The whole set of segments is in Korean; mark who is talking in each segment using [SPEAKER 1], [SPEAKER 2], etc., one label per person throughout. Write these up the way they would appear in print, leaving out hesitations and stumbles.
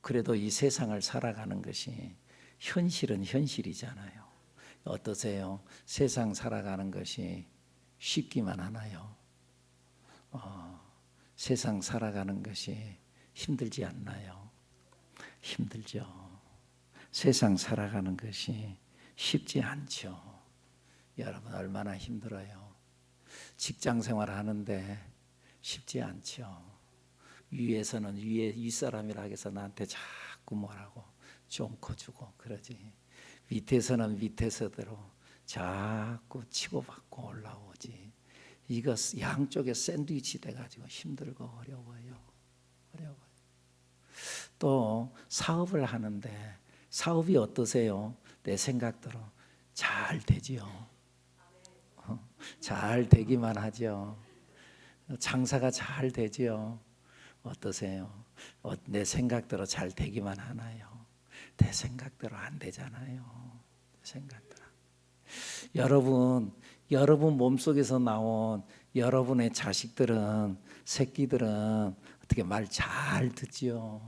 [SPEAKER 1] 그래도 이 세상을 살아가는 것이 현실은 현실이잖아요. 어떠세요? 세상 살아가는 것이 쉽기만 하나요? 세상 살아가는 것이 힘들지 않나요? 힘들죠. 세상 살아가는 것이 쉽지 않죠. 여러분 얼마나 힘들어요. 직장 생활 하는데 쉽지 않죠. 위에서는 윗사람이라 해서 나한테 자꾸 뭐라고 좀 커주고 그러지. 밑에서는 밑에서대로 자꾸 치고받고 올라오지. 이거 양쪽에 샌드위치 돼가지고 힘들고 어려워요. 또 사업을 하는데 사업이 어떠세요? 내 생각대로 잘 되지요. 잘 되기만 하죠. 장사가 잘 되지요. 어떠세요? 내 생각대로 잘 되기만 하나요? 내 생각대로 안 되잖아요. 내 생각대로. 여러분 몸속에서 나온 여러분의 자식들은, 새끼들은 어떻게 말 잘 듣지요?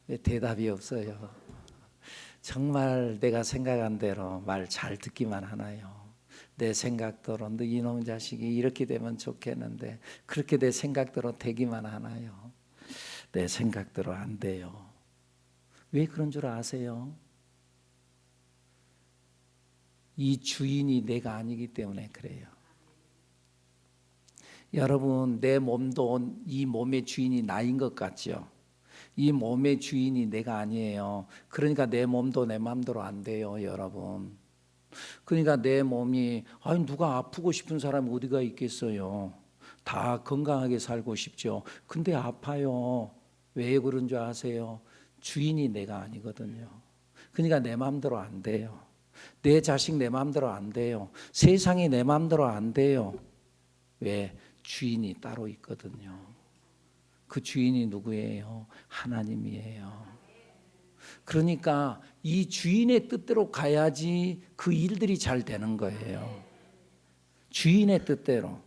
[SPEAKER 1] 왜 대답이 없어요? 정말 내가 생각한 대로 말 잘 듣기만 하나요? 내 생각대로 너 이놈 자식이 이렇게 되면 좋겠는데 그렇게 내 생각대로 되기만 하나요? 내 생각대로 안 돼요. 왜 그런 줄 아세요? 이 주인이 내가 아니기 때문에 그래요. 여러분 내 몸도 이 몸의 주인이 나인 것 같죠? 이 몸의 주인이 내가 아니에요. 그러니까 내 몸도 내 마음대로 안 돼요, 여러분. 그러니까 내 몸이 누가 아프고 싶은 사람이 어디가 있겠어요. 다 건강하게 살고 싶죠. 근데 아파요. 왜 그런 줄 아세요? 주인이 내가 아니거든요. 그러니까 내 마음대로 안 돼요. 내 자식 내 마음대로 안 돼요. 세상이 내 마음대로 안 돼요. 왜? 주인이 따로 있거든요. 그 주인이 누구예요? 하나님이에요. 그러니까 이 주인의 뜻대로 가야지 그 일들이 잘 되는 거예요. 주인의 뜻대로.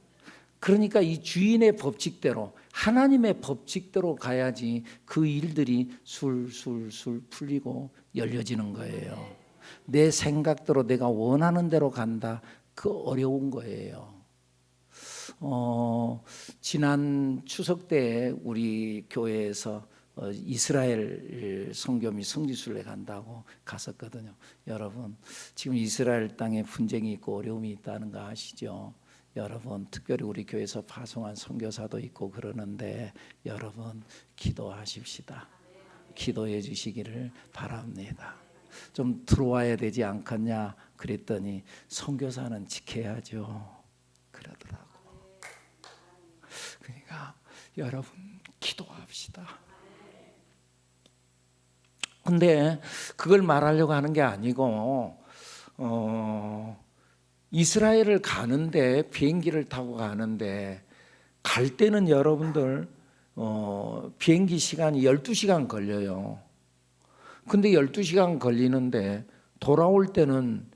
[SPEAKER 1] 그러니까 이 주인의 법칙대로, 하나님의 법칙대로 가야지 그 일들이 술술술 풀리고 열려지는 거예요. 내 생각대로 내가 원하는 대로 간다. 그 어려운 거예요. 지난 추석 때 우리 교회에서 이스라엘 선교 및 성지순례 간다고 갔었거든요. 여러분 지금 이스라엘 땅에 분쟁이 있고 어려움이 있다는 거 아시죠? 여러분 특별히 우리 교회에서 파송한 선교사도 있고 그러는데 여러분 기도하십시다. 기도해 주시기를 바랍니다. 좀 들어와야 되지 않겠냐 그랬더니 선교사는 지켜야죠 그러더라고. 그러니까 여러분 기도합시다. 근데 그걸 말하려고 하는 게 아니고 이스라엘을 가는데 비행기를 타고 가는데 갈 때는 여러분들 비행기 시간이 12시간 걸려요. 근데 12시간 걸리는데 돌아올 때는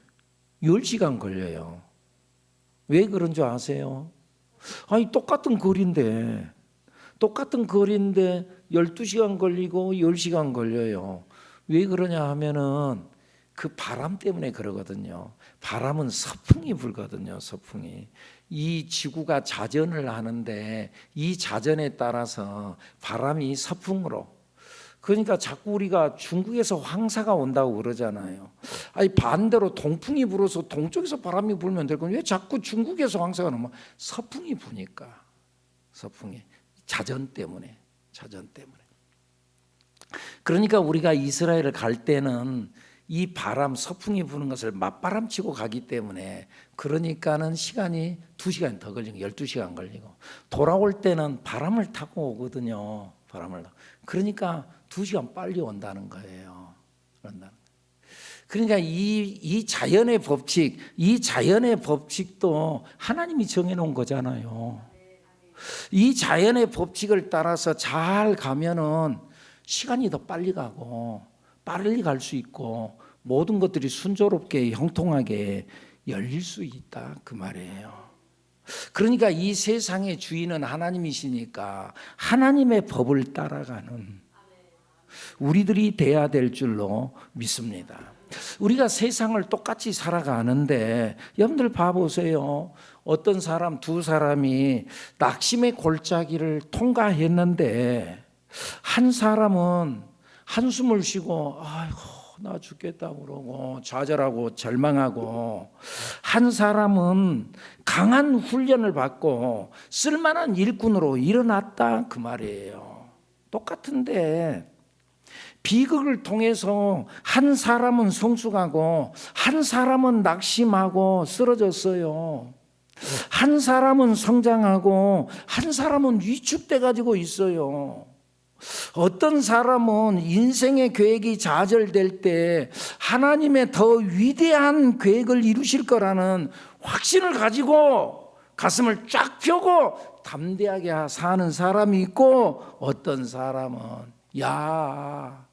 [SPEAKER 1] 10시간 걸려요. 왜 그런 줄 아세요? 똑같은 거리인데 12시간 걸리고 10시간 걸려요. 왜 그러냐 하면은 그 바람 때문에 그러거든요. 바람은 서풍이 불거든요. 서풍이. 이 지구가 자전을 하는데 이 자전에 따라서 바람이 서풍으로. 그러니까 자꾸 우리가 중국에서 황사가 온다고 그러잖아요. 반대로 동풍이 불어서 동쪽에서 바람이 불면 될 건데 왜 자꾸 중국에서 황사가 나면 서풍이 부니까. 서풍이 자전 때문에. 그러니까 우리가 이스라엘을 갈 때는 이 바람 서풍이 부는 것을 맞바람치고 가기 때문에 그러니까는 시간이 2시간 더 걸리고 12시간 걸리고 돌아올 때는 바람을 타고 오거든요. 그러니까 2시간 빨리 온다는 거예요. 그러니까 이 자연의 법칙도 하나님이 정해놓은 거잖아요. 이 자연의 법칙을 따라서 잘 가면은 시간이 더 빨리 가고 빨리 갈 수 있고 모든 것들이 순조롭게 형통하게 열릴 수 있다 그 말이에요. 그러니까 이 세상의 주인은 하나님이시니까 하나님의 법을 따라가는 우리들이 돼야 될 줄로 믿습니다. 우리가 세상을 똑같이 살아가는데 여러분들 봐보세요. 어떤 사람, 두 사람이 낙심의 골짜기를 통과했는데 한 사람은 한숨을 쉬고 아이고 나 죽겠다 그러고 좌절하고 절망하고, 한 사람은 강한 훈련을 받고 쓸만한 일꾼으로 일어났다 그 말이에요. 똑같은데 비극을 통해서 한 사람은 성숙하고 한 사람은 낙심하고 쓰러졌어요. 한 사람은 성장하고 한 사람은 위축돼 가지고 있어요. 어떤 사람은 인생의 계획이 좌절될 때 하나님의 더 위대한 계획을 이루실 거라는 확신을 가지고 가슴을 쫙 펴고 담대하게 사는 사람이 있고, 어떤 사람은 야,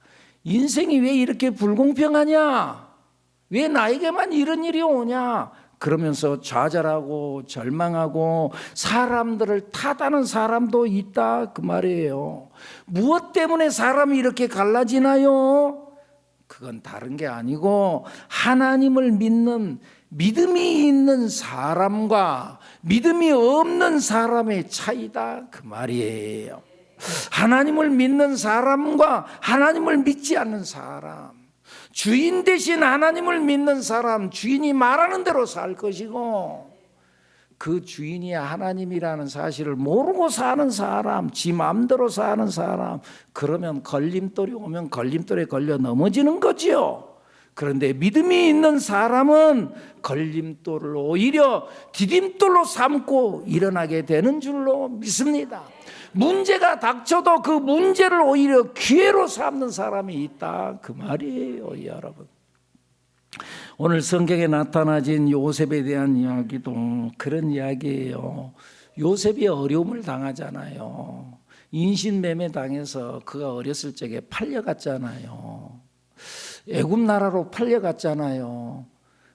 [SPEAKER 1] 인생이 왜 이렇게 불공평하냐? 왜 나에게만 이런 일이 오냐? 그러면서 좌절하고 절망하고 사람들을 탓하는 사람도 있다 그 말이에요. 무엇 때문에 사람이 이렇게 갈라지나요? 그건 다른 게 아니고 하나님을 믿는, 믿음이 있는 사람과 믿음이 없는 사람의 차이다 그 말이에요. 하나님을 믿는 사람과 하나님을 믿지 않는 사람, 주인 대신 하나님을 믿는 사람, 주인이 말하는 대로 살 것이고, 그 주인이 하나님이라는 사실을 모르고 사는 사람, 지 마음대로 사는 사람, 그러면 걸림돌이 오면 걸림돌에 걸려 넘어지는 거지요. 그런데 믿음이 있는 사람은 걸림돌을 오히려 디딤돌로 삼고 일어나게 되는 줄로 믿습니다. 문제가 닥쳐도 그 문제를 오히려 기회로 삼는 사람이 있다 그 말이에요. 여러분, 오늘 성경에 나타나진 요셉에 대한 이야기도 그런 이야기예요. 요셉이 어려움을 당하잖아요. 인신매매 당해서 그가 어렸을 적에 팔려갔잖아요. 애굽 나라로 팔려갔잖아요.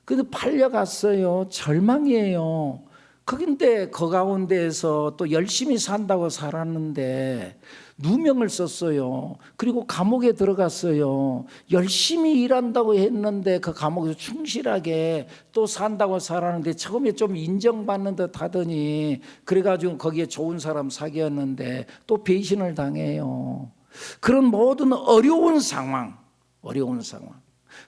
[SPEAKER 1] 그래도 팔려갔어요. 절망이에요. 근데 그 가운데에서 또 열심히 산다고 살았는데 누명을 썼어요. 그리고 감옥에 들어갔어요. 열심히 일한다고 했는데 그 감옥에서 충실하게 또 산다고 살았는데 처음에 좀 인정받는 듯 하더니 그래가지고 거기에 좋은 사람 사귀었는데 또 배신을 당해요. 그런 모든 어려운 상황,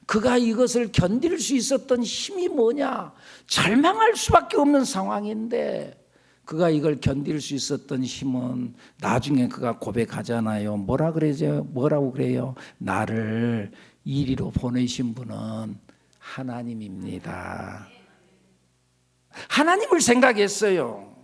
[SPEAKER 1] 그가 이것을 견딜 수 있었던 힘이 뭐냐? 절망할 수밖에 없는 상황인데 그가 이걸 견딜 수 있었던 힘은 나중에 그가 고백하잖아요. 뭐라고 그래요? 나를 이리로 보내신 분은 하나님입니다. 하나님을 생각했어요.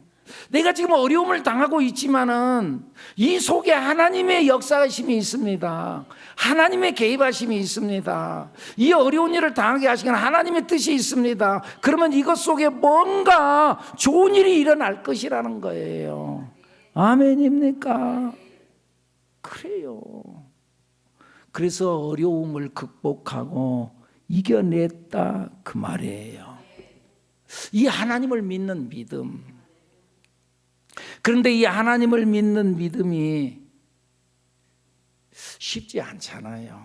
[SPEAKER 1] 내가 지금 어려움을 당하고 있지만은 이 속에 하나님의 역사하심이 있습니다. 하나님의 개입하심이 있습니다. 이 어려운 일을 당하게 하시는 하나님의 뜻이 있습니다. 그러면 이것 속에 뭔가 좋은 일이 일어날 것이라는 거예요. 아멘입니까? 그래요. 그래서 어려움을 극복하고 이겨냈다 그 말이에요. 이 하나님을 믿는 믿음. 그런데 이 하나님을 믿는 믿음이 쉽지 않잖아요.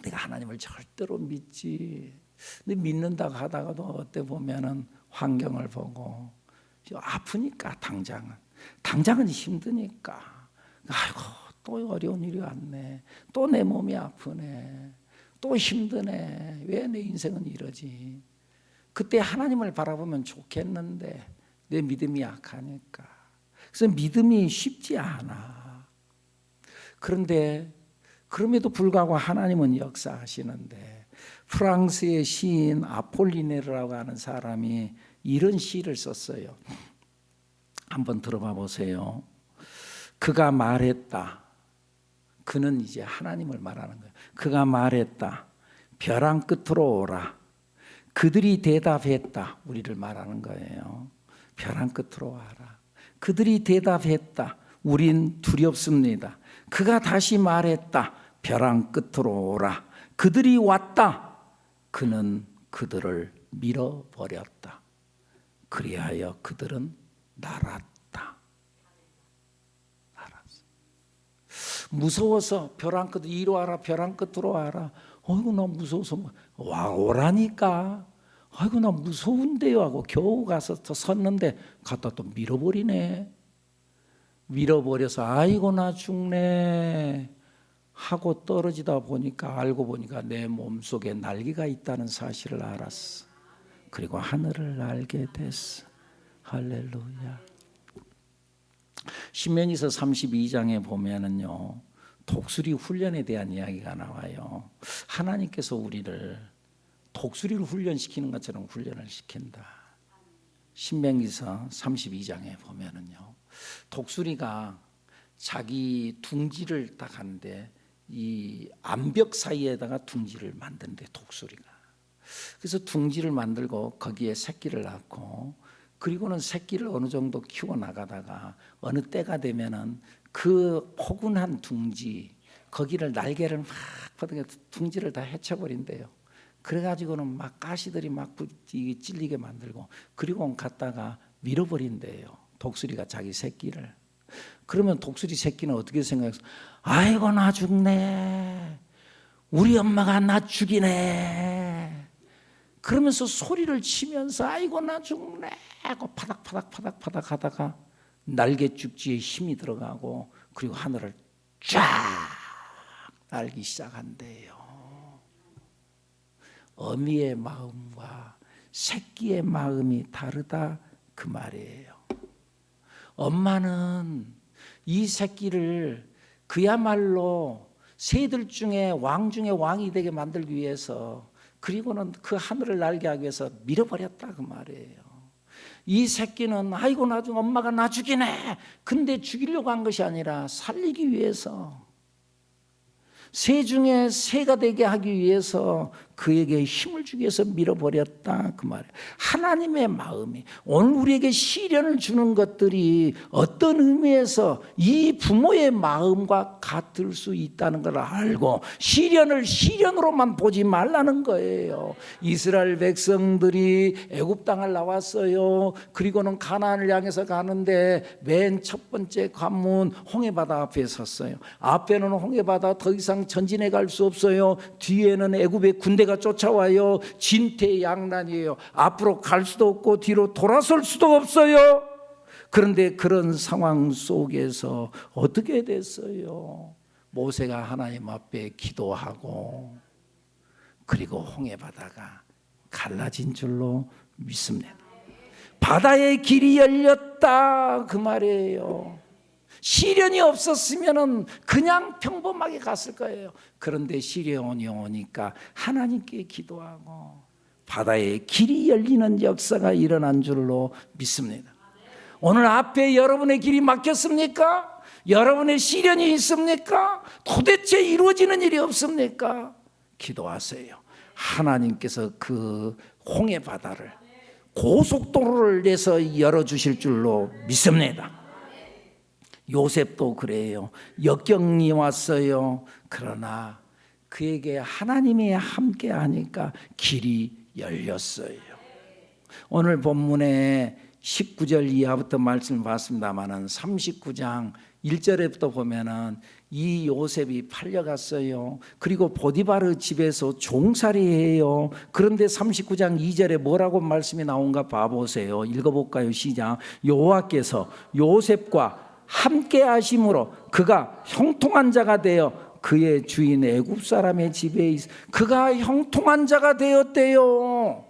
[SPEAKER 1] 내가 하나님을 절대로 믿지. 근데 믿는다고 하다가도 어때 보면은 환경을 보고 아프니까 당장은 힘드니까 아이고 또 어려운 일이 왔네. 또 내 몸이 아프네. 또 힘드네. 왜 내 인생은 이러지? 그때 하나님을 바라보면 좋겠는데 내 믿음이 약하니까. 그래서 믿음이 쉽지 않아. 그런데 그럼에도 불구하고 하나님은 역사하시는데, 프랑스의 시인 아폴리네르라고 하는 사람이 이런 시를 썼어요. 한번 들어봐 보세요. 그가 말했다. 그는 이제 하나님을 말하는 거예요. 그가 말했다. 벼랑 끝으로 오라. 그들이 대답했다. 우리를 말하는 거예요. 벼랑 끝으로 와라. 그들이 대답했다. 우린 두렵습니다. 그가 다시 말했다. 벼랑 끝으로 오라. 그들이 왔다. 그는 그들을 밀어버렸다. 그리하여 그들은 날았다. 무서워서 벼랑 끝 이리 와라, 벼랑 끝으로 와라. 아이고 나 무서워서 와 오라니까. 아이고 나 무서운데요 하고 겨우 가서 또 섰는데 갖다 또 밀어버리네. 밀어버려서 아이고 나 죽네 하고 떨어지다 보니까 알고 보니까 내 몸속에 날개가 있다는 사실을 알았어. 그리고 하늘을 날게 됐어. 할렐루야. 신명기서 32장에 보면은요, 독수리 훈련에 대한 이야기가 나와요. 하나님께서 우리를 독수리를 훈련시키는 것처럼 훈련을 시킨다. 신명기서 32장에 보면은요, 독수리가 자기 둥지를 딱 하는데 이 암벽 사이에다가 둥지를 만드는데 독수리가. 그래서 둥지를 만들고 거기에 새끼를 낳고 그리고는 새끼를 어느 정도 키워 나가다가 어느 때가 되면은 그 포근한 둥지 거기를 날개를 막 뻗어서 둥지를 다 헤쳐버린대요. 그래가지고는 막 가시들이 막 찔리게 만들고 그리고 갔다가 밀어버린대요. 독수리가 자기 새끼를. 그러면 독수리 새끼는 어떻게 생각해서 아이고 나 죽네. 우리 엄마가 나 죽이네. 그러면서 소리를 치면서 아이고 나 죽네 하고 파닥파닥 하다가 날개죽지에 힘이 들어가고 그리고 하늘을 쫙 날기 시작한대요. 어미의 마음과 새끼의 마음이 다르다 그 말이에요. 엄마는 이 새끼를 그야말로 새들 중에 왕 중에 왕이 되게 만들기 위해서 그리고는 그 하늘을 날게 하기 위해서 밀어버렸다 그 말이에요. 이 새끼는 아이고 나중 엄마가 나 죽이네. 근데 죽이려고 한 것이 아니라 살리기 위해서 새 중에 새가 되게 하기 위해서 그에게 힘을 주기 위해서 밀어버렸다 그 말이에요. 하나님의 마음이 오늘 우리에게 시련을 주는 것들이 어떤 의미에서 이 부모의 마음과 같을 수 있다는 걸 알고 시련을 시련으로만 보지 말라는 거예요. 이스라엘 백성들이 애굽 땅을 나왔어요. 그리고는 가나안을 향해서 가는데 맨 첫 번째 관문 홍해바다 앞에 섰어요. 앞에는 홍해바다 더 이상 전진해 갈 수 없어요. 뒤에는 애굽의 군대가 쫓아와요. 진퇴양난이에요. 앞으로 갈 수도 없고 뒤로 돌아설 수도 없어요. 그런데 그런 상황 속에서 어떻게 됐어요? 모세가 하나님 앞에 기도하고 그리고 홍해바다가 갈라진 줄로 믿습니다. 바다의 길이 열렸다 그 말이에요. 시련이 없었으면 그냥 평범하게 갔을 거예요. 그런데 시련이 오니까 하나님께 기도하고 바다의 길이 열리는 역사가 일어난 줄로 믿습니다. 오늘 앞에 여러분의 길이 막혔습니까? 여러분의 시련이 있습니까? 도대체 이루어지는 일이 없습니까? 기도하세요. 하나님께서 그 홍해 바다를 고속도로를 내서 열어주실 줄로 믿습니다. 요셉도 그래요. 역경이 왔어요. 그러나 그에게 하나님이 함께 하니까 길이 열렸어요. 오늘 본문에 19절 이하부터 말씀을 봤습니다만 39장 1절에부터 보면은 이 요셉이 팔려갔어요. 그리고 보디바르 집에서 종살이해요. 그런데 39장 2절에 뭐라고 말씀이 나온가 봐보세요. 읽어볼까요? 시작. 여호와께서 요셉과 함께 하심으로 그가 형통한 자가 되어 그의 주인 애굽 사람의 집에 그가 형통한 자가 되었대요.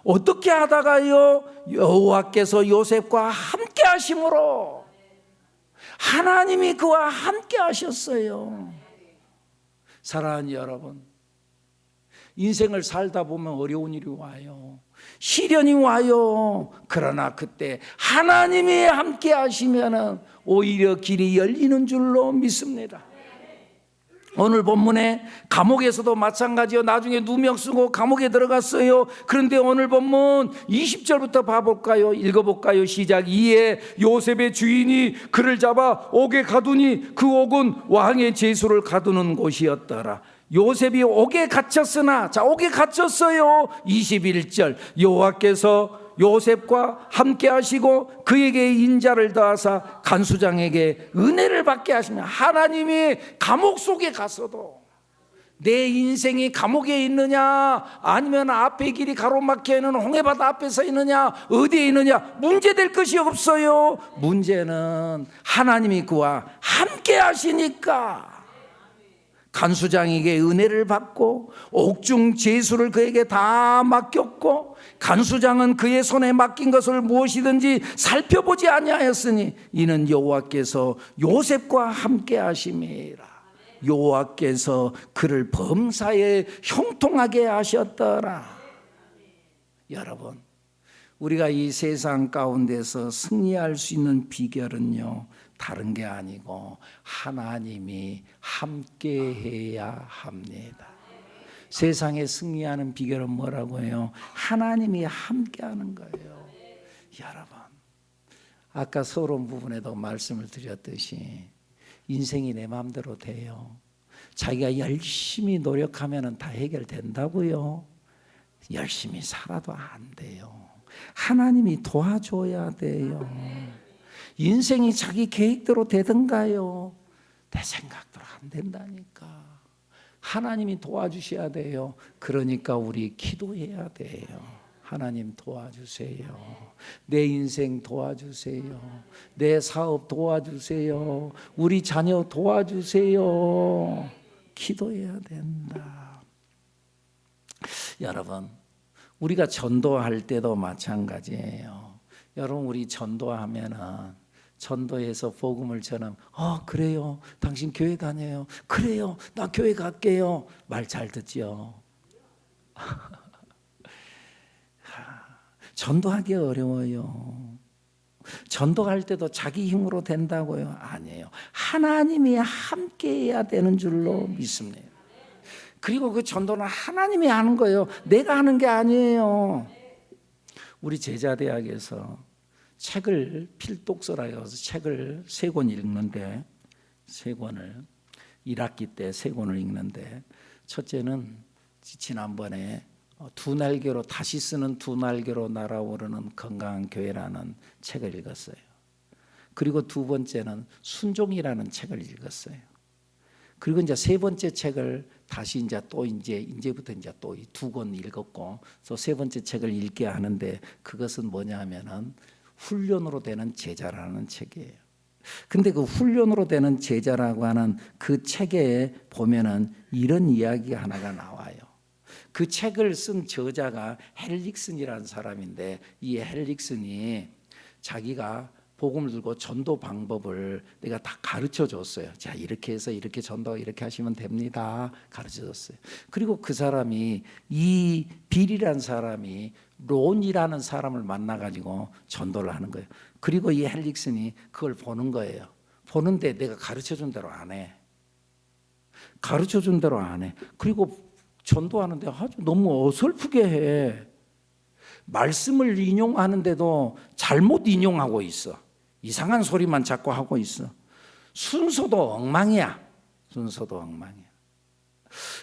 [SPEAKER 1] 어떻게 하다가요? 여호와께서 요셉과 함께 하심으로 하나님이 그와 함께 하셨어요. 사랑하는 여러분, 인생을 살다 보면 어려운 일이 와요. 시련이 와요. 그러나 그때 하나님이 함께 하시면 오히려 길이 열리는 줄로 믿습니다. 오늘 본문에 감옥에서도 마찬가지요. 나중에 누명 쓰고 감옥에 들어갔어요. 그런데 오늘 본문 20절부터 봐볼까요? 읽어볼까요? 시작. 이에 요셉의 주인이 그를 잡아 옥에 가두니 그 옥은 왕의 제수를 가두는 곳이었더라. 요셉이 옥에 갇혔으나 옥에 갇혔어요. 21절 여호와께서 요셉과 함께 하시고 그에게 인자를 더하사 간수장에게 은혜를 받게 하시며, 하나님이 감옥 속에 갔어도 내 인생이 감옥에 있느냐 아니면 앞의 길이 가로막혀 있는 홍해바다 앞에 서 있느냐 어디에 있느냐 문제될 것이 없어요. 문제는 하나님이 그와 함께 하시니까 간수장에게 은혜를 받고 옥중 제수를 그에게 다 맡겼고, 간수장은 그의 손에 맡긴 것을 무엇이든지 살펴보지 아니하였으니 이는 여호와께서 요셉과 함께 하심이라. 여호와께서 그를 범사에 형통하게 하셨더라. 여러분, 우리가 이 세상 가운데서 승리할 수 있는 비결은요, 다른 게 아니고 하나님이 함께 해야 합니다. 세상에 승리하는 비결은 뭐라고 해요? 하나님이 함께 하는 거예요. 여러분, 아까 서론 부분에도 말씀을 드렸듯이 인생이 내 마음대로 돼요. 자기가 열심히 노력하면 다 해결된다고요? 열심히 살아도 안 돼요. 하나님이 도와줘야 돼요. 인생이 자기 계획대로 되든가요? 내 생각대로 안 된다니까. 하나님이 도와주셔야 돼요. 그러니까 우리 기도해야 돼요. 하나님 도와주세요. 내 인생 도와주세요. 내 사업 도와주세요. 우리 자녀 도와주세요. 기도해야 된다. 여러분, 우리가 전도할 때도 마찬가지예요. 여러분, 우리 전도하면은 전도해서 복음을 전하면 그래요, 당신 교회 다녀요. 그래요, 나 교회 갈게요. 말 잘 듣죠. 전도하기 어려워요. 전도할 때도 자기 힘으로 된다고요? 아니에요. 하나님이 함께 해야 되는 줄로 믿습니다. 그리고 그 전도는 하나님이 하는 거예요. 내가 하는 게 아니에요. 우리 제자대학에서 책을 필독서라 해서 책을 3권 읽는데, 3권을 1학기 때 3권을 읽는데, 첫째는 지난번에 두 날개로, 다시 쓰는 두 날개로 날아오르는 건강한 교회라는 책을 읽었어요. 그리고 두 번째는 순종이라는 책을 읽었어요. 그리고 이제 세 번째 책을 다시 이제부터 또 이 2권 읽었고, 또 세 번째 책을 읽게 하는데, 그것은 뭐냐 하면은 훈련으로 되는 제자라는 책이에요. 근데 그 훈련으로 되는 제자라고 하는 그 책에 보면은 이런 이야기가 하나가 나와요. 그 책을 쓴 저자가 헬릭슨이라는 사람인데, 이 헬릭슨이 자기가 복음을 들고 전도 방법을 내가 다 가르쳐 줬어요. 자, 이렇게 해서 이렇게 전도 이렇게 하시면 됩니다. 가르쳐 줬어요. 그리고 그 사람이, 이 빌이라는 사람이 론이라는 사람을 만나가지고 전도를 하는 거예요. 그리고 이 헬릭슨이 그걸 보는 거예요. 보는데 내가 가르쳐 준 대로 안 해. 가르쳐 준 대로 안 해. 그리고 전도하는데 아주 너무 어설프게 해. 말씀을 인용하는데도 잘못 인용하고 있어. 이상한 소리만 자꾸 하고 있어. 순서도 엉망이야. 순서도 엉망이야.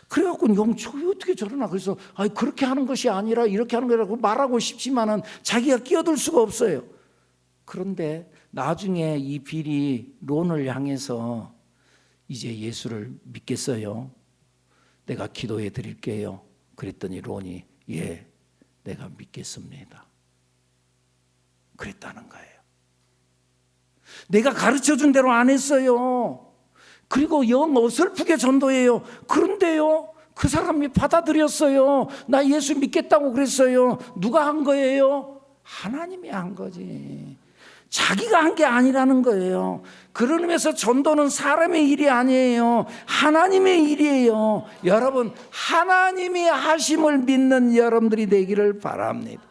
[SPEAKER 1] 그래갖고 저게 어떻게 저러나. 그래서 그렇게 하는 것이 아니라 이렇게 하는 거라고 말하고 싶지만은 자기가 끼어들 수가 없어요. 그런데 나중에 이 빌이 론을 향해서 이제 예수를 믿겠어요? 내가 기도해 드릴게요. 그랬더니 론이 예, 내가 믿겠습니다. 그랬다는 거예요. 내가 가르쳐준 대로 안 했어요. 그리고 영 어설프게 전도해요. 그런데요, 그 사람이 받아들였어요. 나 예수 믿겠다고 그랬어요. 누가 한 거예요? 하나님이 한 거지. 자기가 한 게 아니라는 거예요. 그런 의미에서 전도는 사람의 일이 아니에요. 하나님의 일이에요. 여러분, 하나님이 하심을 믿는 여러분들이 되기를 바랍니다.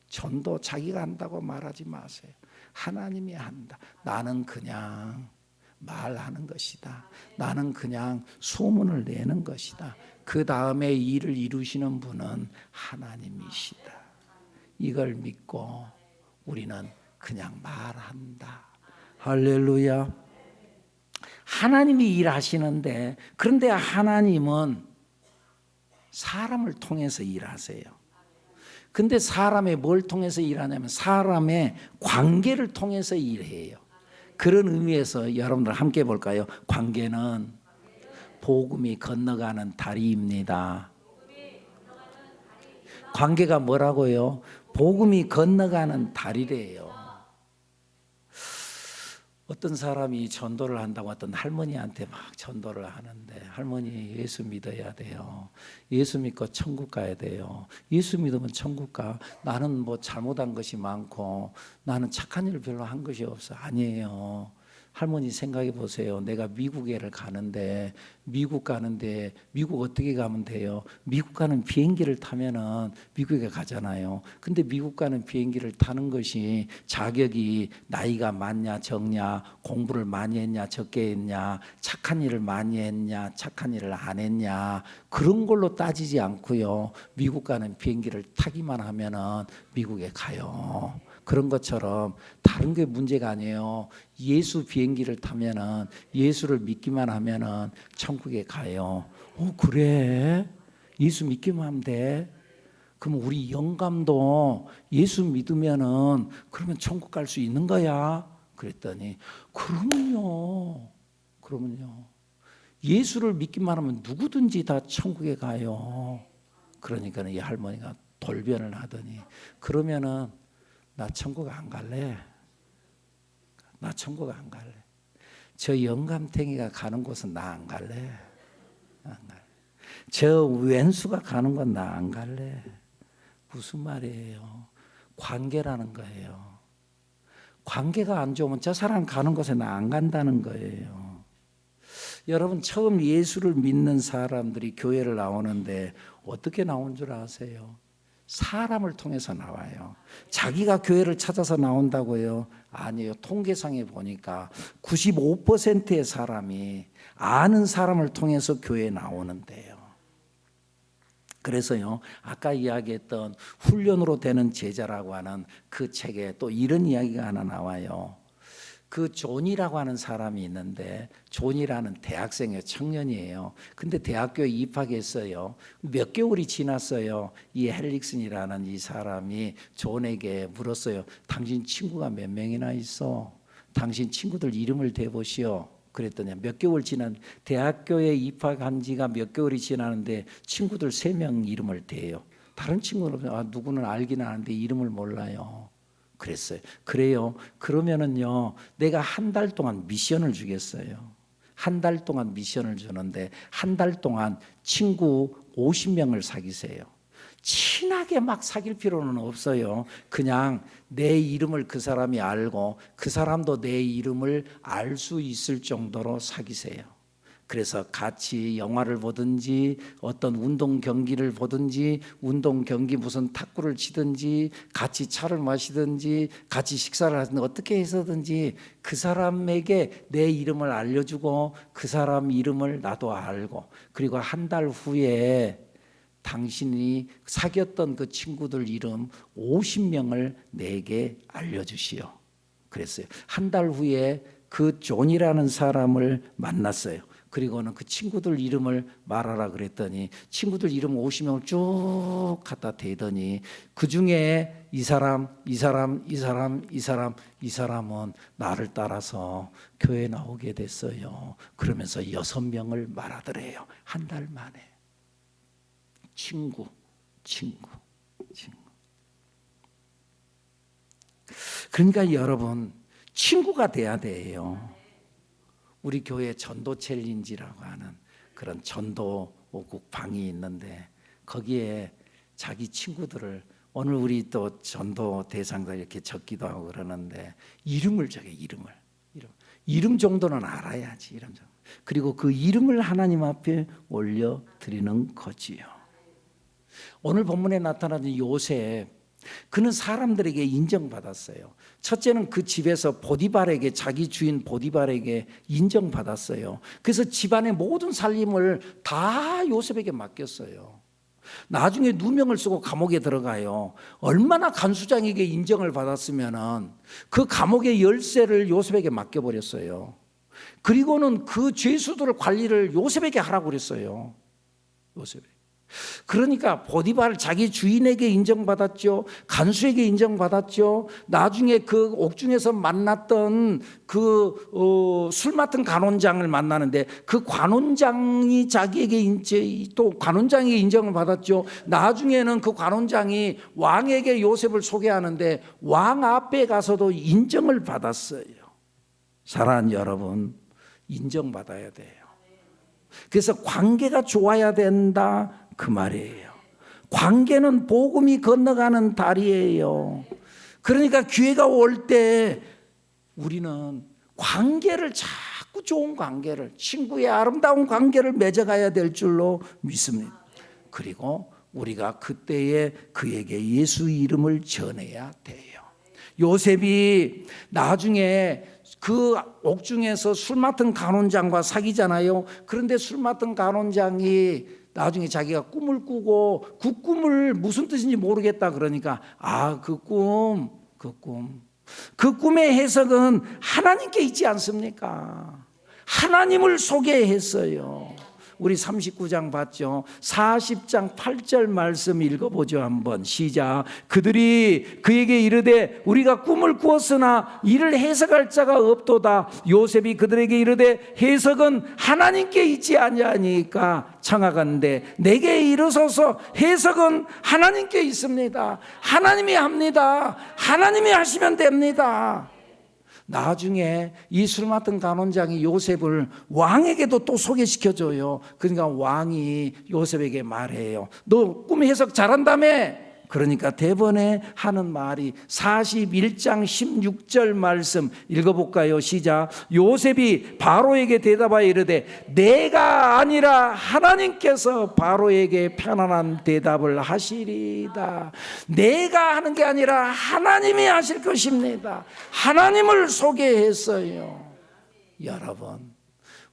[SPEAKER 1] 전도 자기가 한다고 말하지 마세요. 하나님이 한다. 나는 그냥 말하는 것이다. 나는 그냥 소문을 내는 것이다. 그 다음에 일을 이루시는 분은 하나님이시다. 이걸 믿고 우리는 그냥 말한다. 할렐루야. 하나님이 일하시는데, 그런데 하나님은 사람을 통해서 일하세요. 근데 사람의 뭘 통해서 일하냐면 사람의 관계를 통해서 일해요. 그런 의미에서 여러분들 함께 볼까요? 관계는 복음이 건너가는 다리입니다. 관계가 뭐라고요? 복음이 건너가는 다리래요. 어떤 사람이 전도를 한다고 어떤 할머니한테 막 전도를 하는데, 할머니 예수 믿어야 돼요. 예수 믿고 천국 가야 돼요. 예수 믿으면 천국 가. 나는 뭐 잘못한 것이 많고 나는 착한 일을 별로 한 것이 없어. 아니에요. 할머니 생각해 보세요. 내가 미국에를 가는데, 미국 어떻게 가면 돼요? 미국 가는 비행기를 타면은 미국에 가잖아요. 근데 미국 가는 비행기를 타는 것이 자격이 나이가 많냐 적냐, 공부를 많이 했냐 적게 했냐, 착한 일을 많이 했냐 착한 일을 안 했냐, 그런 걸로 따지지 않고요. 미국 가는 비행기를 타기만 하면은 미국에 가요. 그런 것처럼 다른 게 문제가 아니에요. 예수 비행기를 타면은, 예수를 믿기만 하면은 천국에 가요. 그래? 예수 믿기만 하면 돼? 그럼 우리 영감도 예수 믿으면은 그러면 천국 갈 수 있는 거야? 그랬더니 그러면요. 예수를 믿기만 하면 누구든지 다 천국에 가요. 그러니까 이 할머니가 돌변을 하더니, 그러면은 나 천국 안 갈래. 나 천국 안 갈래. 저 영감탱이가 가는 곳은 나 안 갈래. 안 갈래. 저 왼수가 가는 건 나 안 갈래. 무슨 말이에요? 관계라는 거예요. 관계가 안 좋으면 저 사람 가는 곳에 나 안 간다는 거예요. 여러분, 처음 예수를 믿는 사람들이 교회를 나오는데 어떻게 나온 줄 아세요? 사람을 통해서 나와요. 자기가 교회를 찾아서 나온다고요? 아니에요. 통계상에 보니까 95%의 사람이 아는 사람을 통해서 교회에 나오는데요. 그래서요, 아까 이야기했던 훈련으로 되는 제자라고 하는 그 책에 또 이런 이야기가 하나 나와요. 그 존이라고 하는 사람이 있는데, 존이라는 대학생이에요. 청년이에요. 근데 대학교에 입학했어요. 몇 개월이 지났어요. 이 헬릭슨이라는 이 사람이 존에게 물었어요. 당신 친구가 몇 명이나 있어? 당신 친구들 이름을 대보시오. 그랬더니 몇 개월 지난, 대학교에 입학한 지가 몇 개월이 지나는데 친구들 3명 이름을 대요. 다른 친구는 누구는 알긴 아는데 이름을 몰라요. 그랬어요. 그래요. 그러면은요, 내가 한 달 동안 미션을 주겠어요. 한 달 동안 미션을 주는데, 한 달 동안 친구 50명을 사귀세요. 친하게 막 사귈 필요는 없어요. 그냥 내 이름을 그 사람이 알고 그 사람도 내 이름을 알 수 있을 정도로 사귀세요. 그래서 같이 영화를 보든지 어떤 운동 경기를 보든지, 운동 경기 무슨 탁구를 치든지, 같이 차를 마시든지, 같이 식사를 하든지, 어떻게 해서든지 그 사람에게 내 이름을 알려주고 그 사람 이름을 나도 알고, 그리고 한 달 후에 당신이 사귀었던 그 친구들 이름 50명을 내게 알려주시오. 그랬어요. 한 달 후에 그 존이라는 사람을 만났어요. 그리고는 그 친구들 이름을 말하라 그랬더니 친구들 이름 50명을 쭉 갖다 대더니 그 중에 이 사람은 나를 따라서 교회에 나오게 됐어요. 그러면서 6명을 말하더래요. 한 달 만에. 친구. 그러니까 여러분, 친구가 돼야 돼요. 우리 교회 전도 챌린지라고 하는 그런 전도 오국 방이 있는데, 거기에 자기 친구들을, 오늘 우리 또 전도 대상자 이렇게 적기도 하고 그러는데 이름을 적어요. 이름 정도는 알아야지. 이름 정도. 그리고 그 이름을 하나님 앞에 올려드리는 거지요. 오늘 본문에 나타나는 요셉, 그는 사람들에게 인정받았어요. 첫째는 그 집에서 보디발에게, 자기 주인 보디발에게 인정받았어요. 그래서 집안의 모든 살림을 다 요셉에게 맡겼어요. 나중에 누명을 쓰고 감옥에 들어가요. 얼마나 간수장에게 인정을 받았으면 그 감옥의 열쇠를 요셉에게 맡겨버렸어요. 그리고는 그 죄수들을 관리를 요셉에게 하라고 그랬어요. 요셉에게. 그러니까 보디발 자기 주인에게 인정받았죠. 간수에게 인정받았죠. 나중에 그 옥중에서 만났던 술 맡은 관원장을 만나는데 그 관원장이 자기에게 이제 또 관원장에게 인정을 받았죠. 나중에는 그 관원장이 왕에게 요셉을 소개하는데 왕 앞에 가서도 인정을 받았어요. 사랑하는 여러분, 인정받아야 돼요. 그래서 관계가 좋아야 된다 그 말이에요. 관계는 복음이 건너가는 다리예요. 그러니까 기회가 올 때 우리는 관계를 자꾸 좋은 관계를, 친구의 아름다운 관계를 맺어가야 될 줄로 믿습니다. 그리고 우리가 그때에 그에게 예수 이름을 전해야 돼요. 요셉이 나중에 그 옥중에서 술 맡은 간원장과 사귀잖아요. 그런데 술 맡은 간원장이 나중에 자기가 꿈을 꾸고 그 꿈을 무슨 뜻인지 모르겠다 그러니까 그 꿈의 해석은 하나님께 있지 않습니까? 하나님을 소개했어요. 우리 39장 봤죠? 40장 8절 말씀 읽어보죠. 한번 시작. 그들이 그에게 이르되 우리가 꿈을 꾸었으나 이를 해석할 자가 없도다. 요셉이 그들에게 이르되 해석은 하나님께 있지 아니하니까 청하건대 내게 이르소서. 해석은 하나님께 있습니다. 하나님이 합니다. 하나님이 하시면 됩니다. 나중에 이 술 맡은 간원장이 요셉을 왕에게도 또 소개시켜줘요. 그러니까 왕이 요셉에게 말해요. 너 꿈 해석 잘한다며? 그러니까 대번에 하는 말이 41장 16절 말씀 읽어볼까요? 시작. 요셉이 바로에게 대답하여 이르되 내가 아니라 하나님께서 바로에게 편안한 대답을 하시리이다. 내가 하는 게 아니라 하나님이 하실 것입니다. 하나님을 소개했어요. 여러분,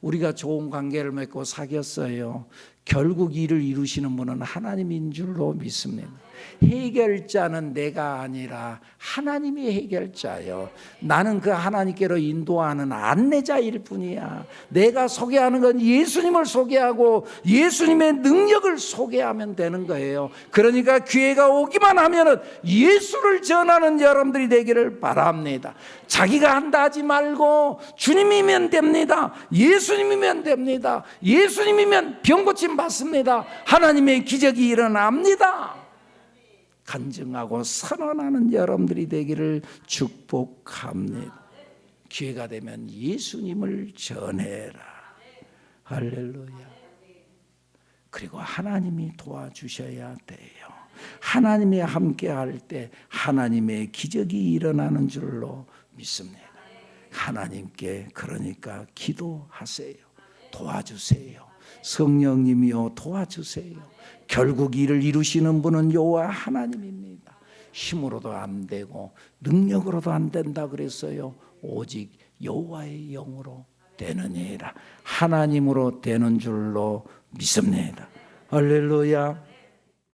[SPEAKER 1] 우리가 좋은 관계를 맺고 사귀었어요. 결국 일을 이루시는 분은 하나님인 줄로 믿습니다. 해결자는 내가 아니라 하나님이 해결자요. 나는 그 하나님께로 인도하는 안내자일 뿐이야. 내가 소개하는 건 예수님을 소개하고 예수님의 능력을 소개하면 되는 거예요. 그러니까 기회가 오기만 하면은 예수를 전하는 여러분들이 되기를 바랍니다. 자기가 한다 하지 말고 주님이면 됩니다. 예수님이면 됩니다. 예수님이면 병 고침 받습니다. 하나님의 기적이 일어납니다. 간증하고 선언하는 여러분들이 되기를 축복합니다. 기회가 되면 예수님을 전해라. 할렐루야. 그리고 하나님이 도와주셔야 돼요. 하나님이 함께 할 때 하나님의 기적이 일어나는 줄로 믿습니다. 하나님께 그러니까 기도하세요. 도와주세요. 성령님이여 도와주세요. 결국 일을 이루시는 분은 여호와 하나님입니다. 힘으로도 안 되고 능력으로도 안 된다 그랬어요. 오직 여호와의 영으로 되느니라. 하나님으로 되는 줄로 믿습니다. 할렐루야.